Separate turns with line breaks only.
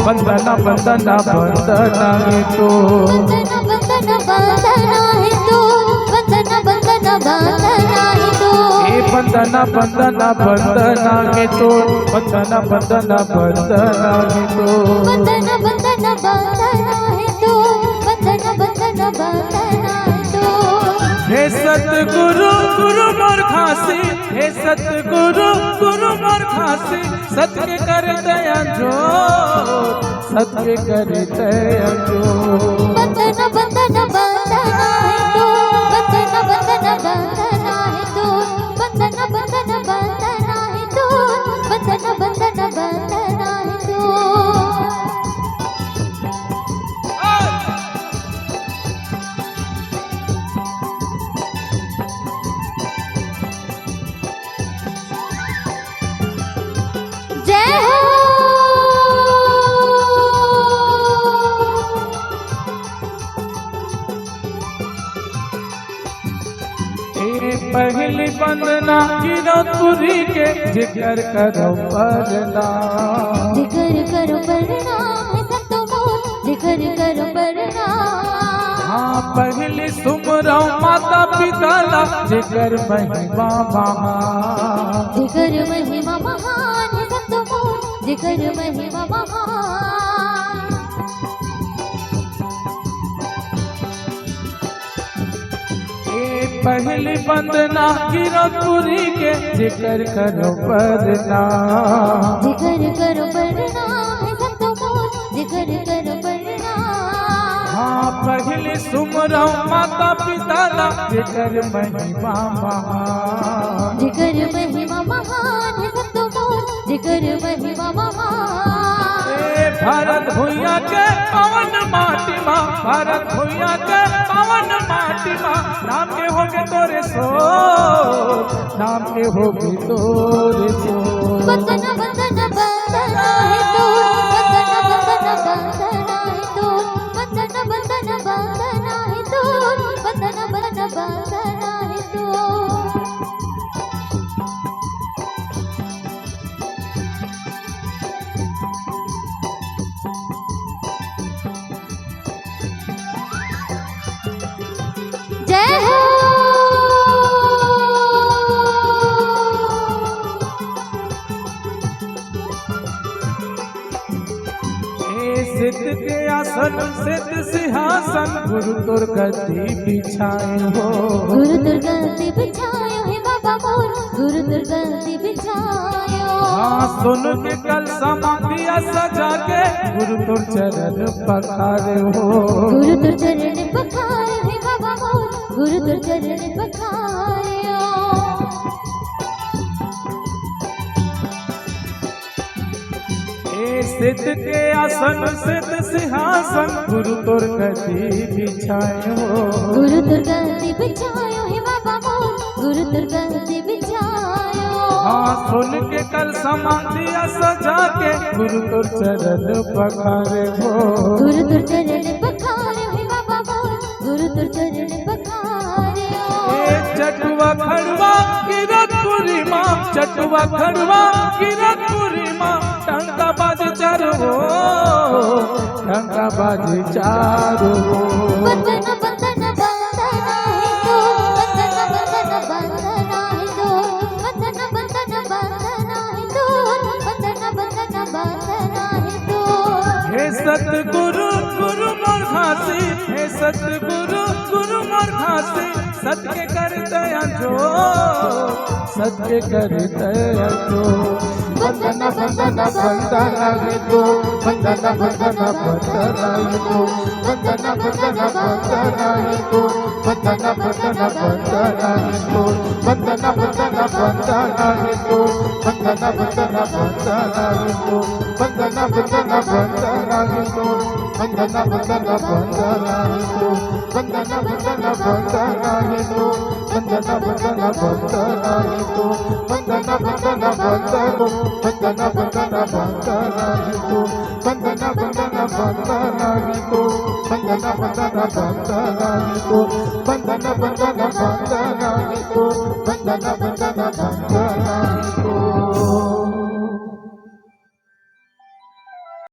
बंधन बंधन बंधन है तो
बंधन बंधन है तो बंधन बंधन बंधन है तो
हे बंधन बंधन बंधन है तो बंधन बंधन बंधन है तो
बंधन बंधन बंधन है तो बंधन बंधन बंधन है तो
हे सतगुरु गुरु मोर खासी हे सतगुरु गुरु मोर खासी सत्य कर दया जो सत्य कर दया जो
बंधन बंधन बंधन है तो बंधन बंधन बंधन है तो बंधन बंधन बंधन है तो बंधन बंधन बंधन है तो जय हो
पहली वंदना गिरपुरी के जिक्र करो परना
जिक्र करो प्रणाम है संतो मोर जिक्र करो प्रणाम
हाँ पहली सुमरो माता पिता ला जिक्र महिमा महान
जिक्र महिमा महान है संतो मोर जिक्र महिमा महान
पहली वंदना गिरपुरी के जिक्र करो परना
जिक्र करो प्रणाम है संतो मोर जिक्र करो प्रणाम
हाँ पहली सुमरो माता पिता ला जिक्र महिमा महान
जिक्र महिमा महान है संतो मोर जिक्र महिमा महान
भारत भूया के पवन माटी माँ भारत भूया के पवन माटी माँ नाम के होगे तोरे सो नाम के होगे तोरे सो
बंधन बंधन बंधन है तो बंधन बंधन बंधन है तो बंधन बंधन बंधन है तो बंधन बंधन बंधन है तो जय हो
सिद्ध के आसन सिद्ध सिंहासन गुरु तुर गद्दी बिछाए हो
गुरु दुर्गति बिछायो है बाबा मोर गुरु दुर्गति बिछायो
हाँ सुन के कल समाधिया सजा के गुरु तुर चरण पखारे हो
गुरु तुर चरण पखारे है बाबा मोर गुरु तुर चरण पखारियो
सिद्ध के आसन सिद्ध सिंहासन गुरु तुर गद्दी बिछाए हो
गुरु दुर्गति बिछायो है बाबा मोर गुरु दुर्गति बिछायो
हाँ सुन के कल समाधिया सजा के गुरु तुर चरण पखारे हो
गुरु तुर चरण पखारे है बाबा मोर गुरु तुर चरण पखारियो
चटुआ खड़वा गिरपुरी माँ चटुआ खड़वा गिरपुरी माँ टंका बाजी चारो टंका बाजी चारो
बंधन बंधन बंधन है तो बंधन बंधन बंधन है तो बंधन बंधन बंधन है तो बंधन बंधन बंधन है तो
हे सतगुरु गुरु मोर खासी हे सतगुरु गुरु मोर खासी सत्य कर दया जो सत्य कर दया जो बंधन बंधन बंधन है तो बंधन बंधन बंधन है तो बंधन बंधन बंधन है तो बंधन बंधन बंधन है तो बंधन बंधन बंधन है तो बंधन बंधन बंधन है तो बंधन बंधन बंधन है तो बंधन बंधन बंधन है तो बंधन बंधन बंधन है तो बंधन बंधन बंधन है तो बंधन बंधन बंधन बंधन बंधन बंधन है तो बंधन बंधन बंधन है तो बंधन बंधन बंधन है तो बंधन बंधन बंधन है तो बंधन बंधन बंधन है तो